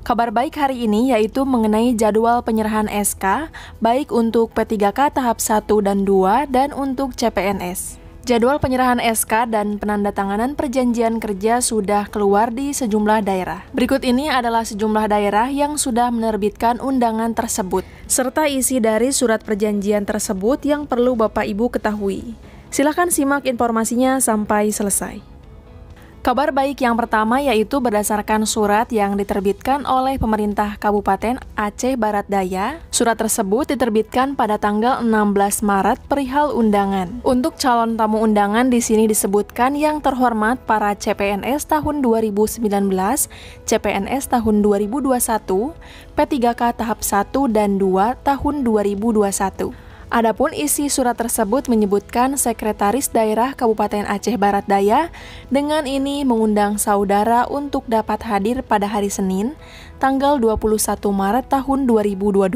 Kabar baik hari ini yaitu mengenai jadwal penyerahan SK, baik untuk P3K tahap 1 dan 2 dan untuk CPNS. Jadwal penyerahan SK dan penandatanganan perjanjian kerja sudah keluar di sejumlah daerah. Berikut ini adalah sejumlah daerah yang sudah menerbitkan undangan tersebut, serta isi dari surat perjanjian tersebut yang perlu Bapak Ibu ketahui. Silakan simak informasinya sampai selesai. Kabar baik yang pertama yaitu berdasarkan surat yang diterbitkan oleh pemerintah Kabupaten Aceh Barat Daya. Surat tersebut diterbitkan pada tanggal 16 Maret perihal undangan. Untuk calon tamu undangan di sini disebutkan yang terhormat para CPNS tahun 2019, CPNS tahun 2021, P3K tahap 1 dan 2 tahun 2021. Adapun isi surat tersebut menyebutkan Sekretaris Daerah Kabupaten Aceh Barat Daya dengan ini mengundang saudara untuk dapat hadir pada hari Senin, tanggal 21 Maret tahun 2022.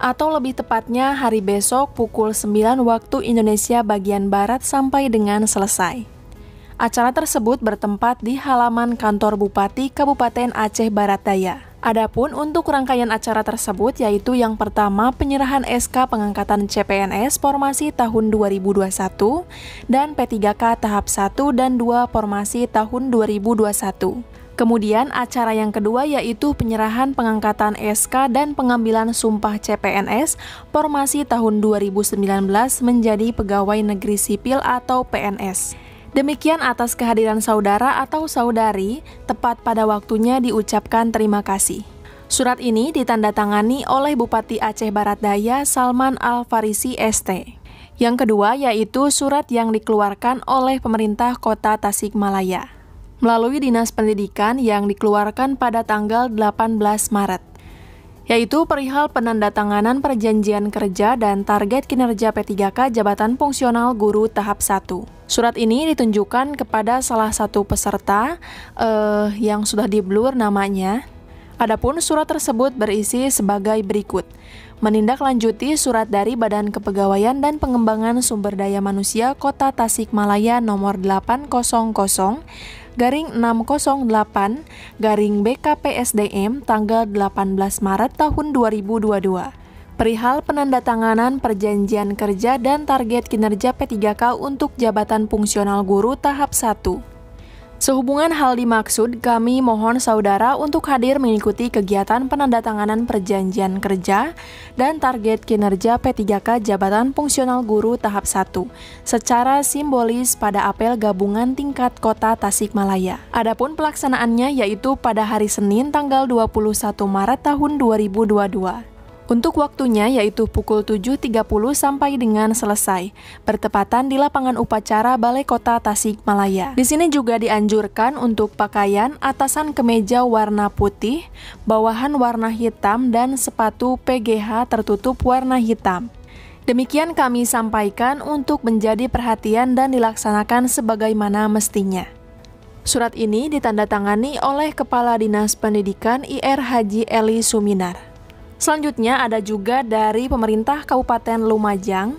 Atau lebih tepatnya hari besok pukul 9 waktu Indonesia bagian Barat sampai dengan selesai. Acara tersebut bertempat di halaman kantor Bupati Kabupaten Aceh Barat Daya. Adapun untuk rangkaian acara tersebut yaitu yang pertama penyerahan SK pengangkatan CPNS formasi tahun 2021 dan P3K tahap 1 dan 2 formasi tahun 2021. Kemudian acara yang kedua yaitu penyerahan pengangkatan SK dan pengambilan sumpah CPNS formasi tahun 2019 menjadi pegawai negeri sipil atau PNS. Demikian atas kehadiran saudara atau saudari, tepat pada waktunya diucapkan terima kasih. Surat ini ditandatangani oleh Bupati Aceh Barat Daya Salman Al-Farisi ST. Yang kedua yaitu surat yang dikeluarkan oleh pemerintah Kota Tasikmalaya melalui Dinas Pendidikan yang dikeluarkan pada tanggal 18 Maret. Yaitu perihal penandatanganan perjanjian kerja dan target kinerja P3K Jabatan Fungsional Guru tahap 1. Surat ini ditunjukkan kepada salah satu peserta yang sudah di-blur namanya. Adapun surat tersebut berisi sebagai berikut. Menindaklanjuti surat dari Badan Kepegawaian dan Pengembangan Sumber Daya Manusia Kota Tasikmalaya nomor 800/608/BKPSDM tanggal 18 Maret tahun 2022. Perihal penandatanganan perjanjian kerja dan target kinerja P3K untuk Jabatan Fungsional Guru tahap 1. Sehubungan hal dimaksud, kami mohon saudara untuk hadir mengikuti kegiatan penandatanganan perjanjian kerja dan target kinerja P3K Jabatan Fungsional Guru tahap 1 secara simbolis pada apel gabungan tingkat Kota Tasikmalaya. Adapun pelaksanaannya yaitu pada hari Senin tanggal 21 Maret tahun 2022. Untuk waktunya yaitu pukul 7.30 sampai dengan selesai, bertepatan di lapangan upacara Balai Kota Tasikmalaya. Di sini juga dianjurkan untuk pakaian atasan kemeja warna putih, bawahan warna hitam dan sepatu PGH tertutup warna hitam. Demikian kami sampaikan untuk menjadi perhatian dan dilaksanakan sebagaimana mestinya. Surat ini ditandatangani oleh Kepala Dinas Pendidikan IR Haji Eli Suminar. Selanjutnya ada juga dari pemerintah Kabupaten Lumajang,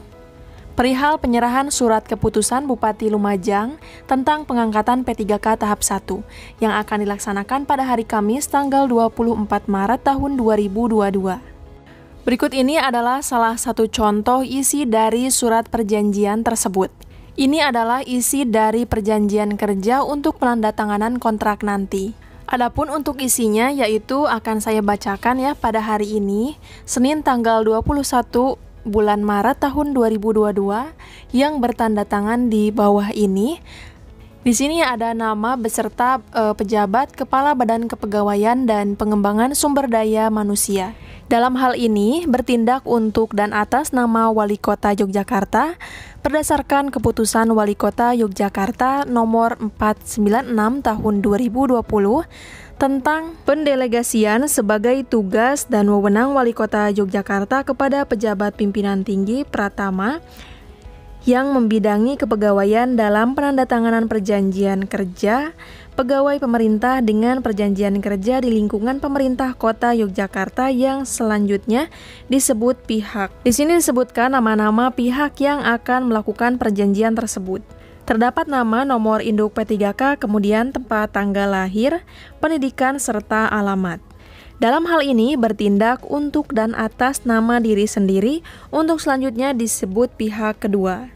perihal penyerahan surat keputusan Bupati Lumajang tentang pengangkatan P3K tahap 1 yang akan dilaksanakan pada hari Kamis tanggal 24 Maret tahun 2022. Berikut ini adalah salah satu contoh isi dari surat perjanjian tersebut. Ini adalah isi dari perjanjian kerja untuk penandatanganan kontrak nanti. Adapun untuk isinya yaitu akan saya bacakan ya pada hari ini, Senin tanggal 21 bulan Maret tahun 2022 yang bertanda tangan di bawah ini. Di sini ada nama beserta pejabat Kepala Badan Kepegawaian dan Pengembangan Sumber Daya Manusia. Dalam hal ini bertindak untuk dan atas nama Wali Kota Yogyakarta berdasarkan Keputusan Wali Kota Yogyakarta nomor 496 tahun 2020 tentang pendelegasian sebagai tugas dan wewenang Wali Kota Yogyakarta kepada pejabat pimpinan tinggi Pratama yang membidangi kepegawaian dalam penandatanganan perjanjian kerja pegawai pemerintah dengan perjanjian kerja di lingkungan pemerintah Kota Yogyakarta yang selanjutnya disebut pihak. Di sini disebutkan nama-nama pihak yang akan melakukan perjanjian tersebut. Terdapat nama, nomor induk P3K, kemudian tempat tanggal lahir, pendidikan, serta alamat. Dalam hal ini bertindak untuk dan atas nama diri sendiri, untuk selanjutnya disebut pihak kedua.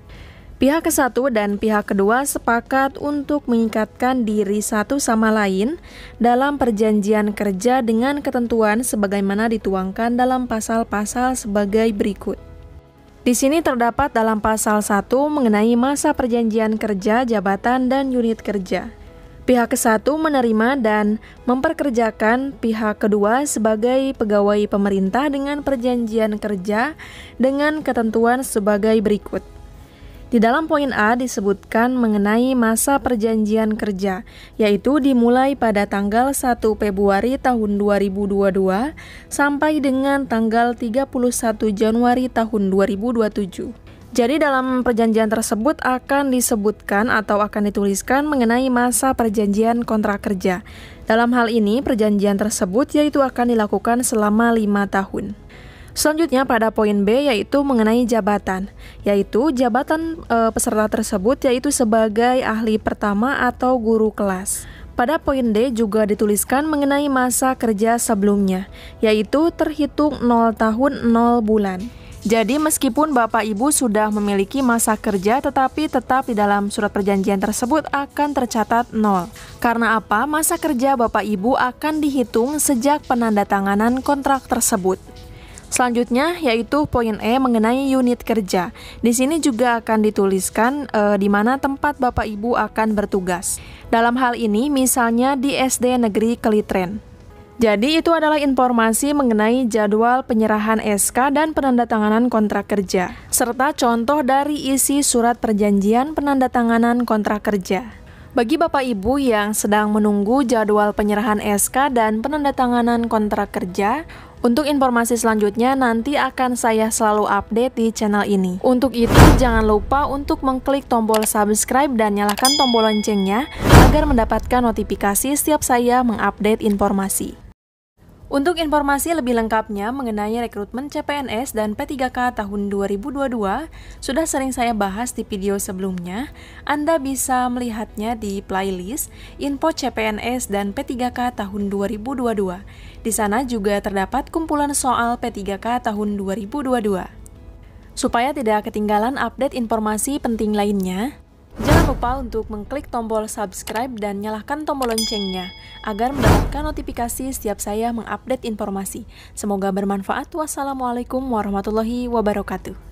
Pihak ke-1 dan pihak kedua sepakat untuk mengikatkan diri satu sama lain dalam perjanjian kerja dengan ketentuan sebagaimana dituangkan dalam pasal-pasal sebagai berikut. Di sini terdapat dalam pasal 1 mengenai masa perjanjian kerja, jabatan, dan unit kerja. Pihak ke-1 menerima dan memperkerjakan pihak kedua sebagai pegawai pemerintah dengan perjanjian kerja dengan ketentuan sebagai berikut. Di dalam poin A disebutkan mengenai masa perjanjian kerja, yaitu dimulai pada tanggal 1 Februari tahun 2022 sampai dengan tanggal 31 Januari tahun 2027. Jadi dalam perjanjian tersebut akan disebutkan atau akan dituliskan mengenai masa perjanjian kontrak kerja. Dalam hal ini perjanjian tersebut yaitu akan dilakukan selama 5 tahun. Selanjutnya pada poin B yaitu mengenai jabatan, yaitu jabatan peserta tersebut yaitu sebagai ahli pertama atau guru kelas. Pada poin D juga dituliskan mengenai masa kerja sebelumnya, yaitu terhitung 0 tahun 0 bulan. Jadi meskipun Bapak Ibu sudah memiliki masa kerja tetapi tetap di dalam surat perjanjian tersebut akan tercatat 0. Karena apa? Masa kerja Bapak Ibu akan dihitung sejak penandatanganan kontrak tersebut. Selanjutnya yaitu poin E mengenai unit kerja. Di sini juga akan dituliskan di mana tempat Bapak Ibu akan bertugas. Dalam hal ini misalnya di SD Negeri Kelitren. Jadi itu adalah informasi mengenai jadwal penyerahan SK dan penandatanganan kontrak kerja, serta contoh dari isi surat perjanjian penandatanganan kontrak kerja. Bagi Bapak Ibu yang sedang menunggu jadwal penyerahan SK dan penandatanganan kontrak kerja, untuk informasi selanjutnya nanti akan saya selalu update di channel ini. Untuk itu jangan lupa untuk mengklik tombol subscribe dan nyalakan tombol loncengnya agar mendapatkan notifikasi setiap saya mengupdate informasi. Untuk informasi lebih lengkapnya mengenai rekrutmen CPNS dan P3K tahun 2022, sudah sering saya bahas di video sebelumnya. Anda bisa melihatnya di playlist Info CPNS dan P3K tahun 2022. Di sana juga terdapat kumpulan soal P3K tahun 2022. Supaya tidak ketinggalan update informasi penting lainnya, jangan lupa untuk mengklik tombol subscribe dan nyalakan tombol loncengnya agar mendapatkan notifikasi setiap saya mengupdate informasi. Semoga bermanfaat. Wassalamualaikum warahmatullahi wabarakatuh.